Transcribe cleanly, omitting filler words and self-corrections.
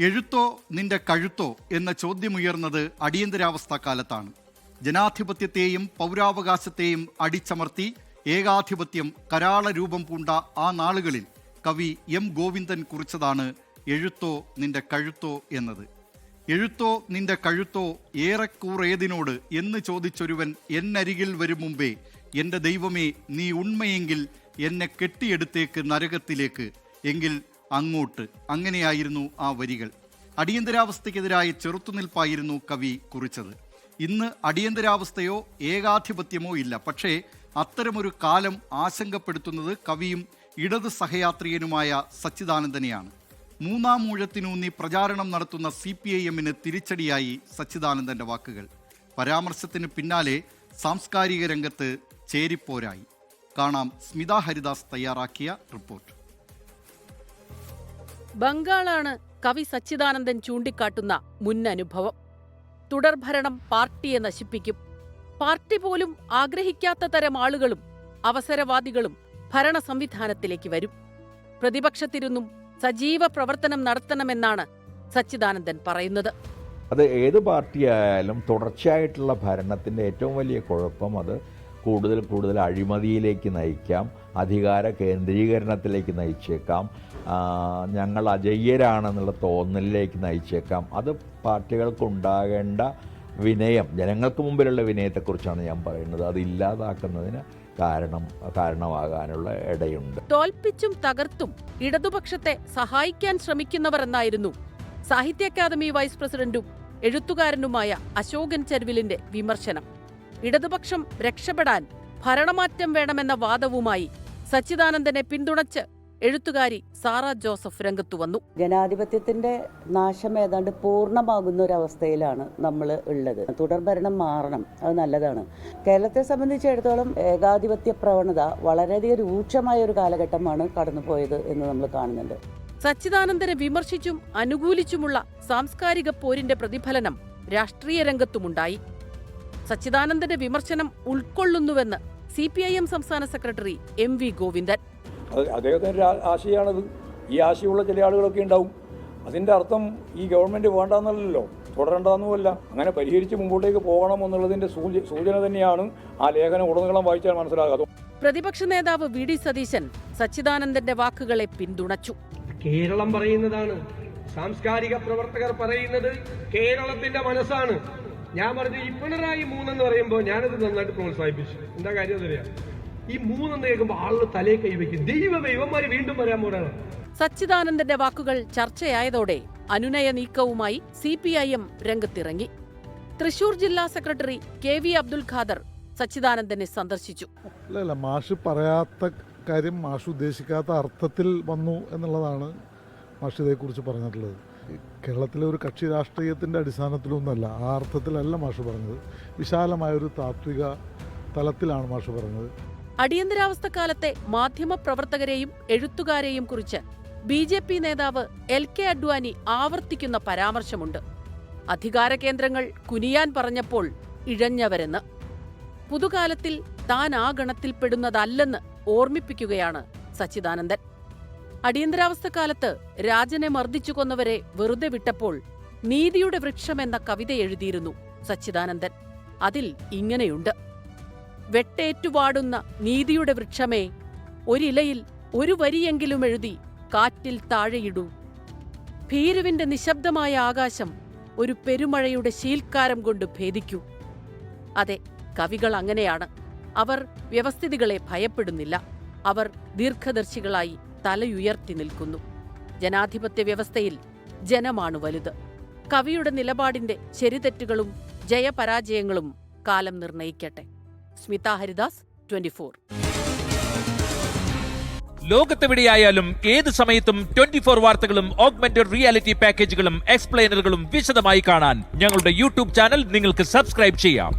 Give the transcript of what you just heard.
എഴുത്തോ നിന്റെ കഴുത്തോ എന്ന ചോദ്യമുയർന്നത് അടിയന്തരാവസ്ഥ കാലത്താണ്. ജനാധിപത്യത്തെയും പൗരാവകാശത്തെയും അടിച്ചമർത്തി ഏകാധിപത്യം കരാള രൂപം പൂണ്ട ആ നാളുകളിൽ കവി എം ഗോവിന്ദൻ കുറിച്ചതാണ് എഴുത്തോ നിന്റെ കഴുത്തോ എന്നത്. എഴുത്തോ നിന്റെ കഴുത്തോ ഏറെക്കൂറേതിനോട് എന്ന് ചോദിച്ചൊരുവൻ എന്നരികിൽ വരും മുമ്പേ, എൻ്റെ ദൈവമേ നീ ഉണ്മയെങ്കിൽ എന്നെ കെട്ടിയെടുത്തേക്ക് നരകത്തിലേക്ക്, എങ്കിൽ അങ്ങോട്ട്. അങ്ങനെയായിരുന്നു ആ വരികൾ. അടിയന്തരാവസ്ഥയ്ക്കെതിരായ ചെറുത്തുനിൽപ്പായിരുന്നു കവി കുറിച്ചത്. ഇന്ന് അടിയന്തരാവസ്ഥയോ ഏകാധിപത്യമോ ഇല്ല. പക്ഷേ അത്തരമൊരു കാലം ആശങ്കപ്പെടുത്തുന്നത് കവിയും ഇടത് സഹയാത്രികനുമായ സച്ചിദാനന്ദനെയാണ്. മൂന്നാം ഊഴത്തിനൂന്നി പ്രചാരണം നടത്തുന്ന CPIM-ന് തിരിച്ചടിയായി സച്ചിദാനന്ദന്റെ വാക്കുകൾ. പരാമർശത്തിന് പിന്നാലെ സാംസ്കാരിക രംഗത്ത് ചേരിപ്പോരായി. കാണാം സ്മിത ഹരിദാസ് തയ്യാറാക്കിയ റിപ്പോർട്ട്. ബംഗാളാണ് കവി സച്ചിദാനന്ദൻ ചൂണ്ടിക്കാട്ടുന്ന മുൻ അനുഭവം. തുടർഭരണം പാർട്ടിയെ നശിപ്പിക്കും. പാർട്ടി പോലും ആഗ്രഹിക്കാത്ത തരം ആളുകളും അവസരവാദികളും ഭരണ സംവിധാനത്തിലേക്ക് വരും. പ്രതിപക്ഷത്തിരുന്നും സജീവ പ്രവർത്തനം നടത്തണമെന്നാണ് സച്ചിദാനന്ദൻ പറയുന്നത്. അത് ഏത് പാർട്ടിയായാലും തുടർച്ചയായിട്ടുള്ള ഭരണത്തിൻ്റെ ഏറ്റവും വലിയ കുഴപ്പം അത് കൂടുതൽ അഴിമതിയിലേക്ക് നയിക്കാം, അധികാര കേന്ദ്രീകരണത്തിലേക്ക് നയിച്ചേക്കാം, ഞങ്ങൾ അജയ്യരാണെന്നുള്ള തോന്നലിലേക്ക് നയിച്ചേക്കാം. അത് പാർട്ടികൾക്കുണ്ടാകേണ്ട വിനയം, ജനങ്ങൾക്ക് മുമ്പിലുള്ള വിനയത്തെക്കുറിച്ചാണ് ഞാൻ പറയുന്നത്. അത് ഇല്ലാതാക്കുന്നതിന് കാരണമാകാനുള്ള ഇടയുണ്ട്. തോൽപ്പിച്ചും തകർത്തും ഇടതുപക്ഷത്തെ സഹായിക്കാൻ ശ്രമിക്കുന്നവർ എന്നായിരുന്നു സാഹിത്യ അക്കാദമി വൈസ് പ്രസിഡന്റും എഴുത്തുകാരനുമായ അശോകൻ ചെരുവിലിന്റെ വിമർശനം. ഇടതുപക്ഷം രക്ഷപ്പെടാൻ ഭരണമാറ്റം വേണമെന്ന വാദവുമായി സച്ചിദാനന്ദനെ പിന്തുണച്ച് എഴുത്തുകാരി സാറ ജോസഫ് രംഗത്തു വന്നു. ജനാധിപത്യത്തിന്റെ നാശം ഏതാണ്ട് പൂർണ്ണമാകുന്ന ഒരവസ്ഥയിലാണ് നമ്മൾ ഉള്ളത്. തുടർഭരണം മാറണം, അത് നല്ലതാണ്. കേരളത്തെ സംബന്ധിച്ചിടത്തോളം ഏകാധിപത്യ പ്രവണത വളരെയധികം രൂക്ഷമായ ഒരു കാലഘട്ടമാണ് കടന്നുപോയത് എന്ന് നമ്മൾ കാണുന്നുണ്ട്. സച്ചിദാനന്ദനെ വിമർശിച്ചും അനുകൂലിച്ചുമുള്ള സാംസ്കാരിക പോരിന്റെ പ്രതിഫലനം രാഷ്ട്രീയ രംഗത്തുമുണ്ടായി. സച്ചിദാനന്ദന്റെ വിമർശനം ഉൾക്കൊള്ളുന്നുവെന്ന് CPIM സംസ്ഥാന സെക്രട്ടറി MV ഗോവിന്ദൻ. അദ്ദേഹത്തിൻ്റെ ആശയമാണത്. ഈ ആശയമുള്ള ചില ആളുകളൊക്കെ ഉണ്ടാവും. അതിൻ്റെ അർത്ഥം ഈ ഗവൺമെൻറ് വേണ്ടാന്നല്ലോ, തുടരണ്ടെന്നുമല്ല. അങ്ങനെ പരിഹരിച്ച് മുമ്പോട്ടേക്ക് പോകണം എന്നുള്ളതിൻ്റെ സൂചന തന്നെയാണ് ആ ലേഖനം ഉടനീളം വായിച്ചാൽ മനസ്സിലാകാതെ. പ്രതിപക്ഷ നേതാവ് VD സതീശൻ സച്ചിദാനന്ദന്റെ വാക്കുകളെ പിന്തുണച്ചു. കേരളം പറയുന്നതാണ്, സാംസ്കാരിക പ്രവർത്തകർ പറയുന്നത് കേരളത്തിന്റെ മനസ്സാണ്. ഞാൻ പറഞ്ഞു ഈ പിണറായി 3 എന്ന് പറയുമ്പോൾ ഞാനത് നന്നായിട്ട് പ്രോത്സാഹിപ്പിച്ചു. എന്താ കാര്യം എന്നറിയാം, ഈ 3 എന്ന് കേൾക്കുമ്പോൾ ആളുകൾ തലേ കൈവയ്ക്കും. ദൈവമേ, ഇവന്മാര് വീണ്ടും വരാൻ പോരാണ്. സച്ചിദാനന്ദന്റെ വാക്കുകൾ ചർച്ചയായതോടെ അനുനയ നീക്കവുമായി CPIM രംഗത്തിറങ്ങി. തൃശൂർ ജില്ലാ സെക്രട്ടറി KV അബ്ദുൽ ഖാദർ സച്ചിദാനന്ദനെ സന്ദർശിച്ചു. അല്ല, മാഷ് പറയാത്ത കാര്യം മാഷ് ഉദ്ദേശിക്കാത്ത അർത്ഥത്തിൽ വന്നു എന്നുള്ളതാണ് മാഷ് ഇതേക്കുറിച്ച് പറഞ്ഞിട്ടുള്ളത്. കേരളത്തിലെ ഒരു കക്ഷി രാഷ്ട്രീയത്തിൻ്റെ അടിസ്ഥാനത്തിലൊന്നല്ല, ആ അർത്ഥത്തിലല്ല മാഷ് പറഞ്ഞത്. വിശാലമായൊരു താത്വിക തലത്തിലാണ് മാഷ് പറഞ്ഞത്. അടിയന്തരാവസ്ഥ കാലത്തെ മാധ്യമപ്രവർത്തകരെയും എഴുത്തുകാരെയും കുറിച്ച് BJP നേതാവ് LK അഡ്വാനി ആവർത്തിക്കുന്ന പരാമർശമുണ്ട്. അധികാര കേന്ദ്രങ്ങൾ കുനിയാൻ പറഞ്ഞപ്പോൾ ഇഴഞ്ഞവരെന്ന്. പുതുകാലത്തിൽ താൻ ആ ഗണത്തിൽപ്പെടുന്നതല്ലെന്ന് ഓർമ്മിപ്പിക്കുകയാണ് സച്ചിദാനന്ദൻ. അടിയന്തരാവസ്ഥ കാലത്ത് രാജനെ മർദ്ദിച്ചു കൊന്നവരെ വെറുതെ വിട്ടപ്പോൾ നീതിയുടെ വൃക്ഷമെന്ന കവിത എഴുതിയിരുന്നു സച്ചിദാനന്ദൻ. അതിൽ ഇങ്ങനെയുണ്ട്: വെട്ടേറ്റുപാടുന്ന നീതിയുടെ വൃക്ഷമേ, ഒരിലയിൽ ഒരു വരിയെങ്കിലും എഴുതി കാറ്റിൽ താഴെയിടൂ. ഭീരുവിന്റെ നിശബ്ദമായ ആകാശം ഒരു പെരുമഴയുടെ ശീൽക്കാരം കൊണ്ട് ഭേദിക്കൂ. അതെ, കവികൾ അങ്ങനെയാണ്. അവർ വ്യവസ്ഥിതികളെ ഭയപ്പെടുന്നില്ല. അവർ ദീർഘദർശികളായി തലയുയർത്തി നിൽക്കുന്നു. ജനാധിപത്യ വ്യവസ്ഥയിൽ ജനമാണ് വലുത്. കവിയുടെ നിലപാടിന്റെ ശരിതെറ്റുകളും ജയപരാജയങ്ങളും കാലം നിർണയിക്കട്ടെ. സ്മിത ഹരിദാസ്, 24. ലോകത്തെവിടെയായാലും ഏത് സമയത്തും 24 വാർത്തകളും ഓഗ്മെന്റഡ് റിയാലിറ്റി പാക്കേജുകളും എക്സ്പ്ലെയിനറുകളും വിശദമായി കാണാൻ ഞങ്ങളുടെ YouTube ചാനൽ നിങ്ങൾക്ക് സബ്സ്ക്രൈബ് ചെയ്യാം.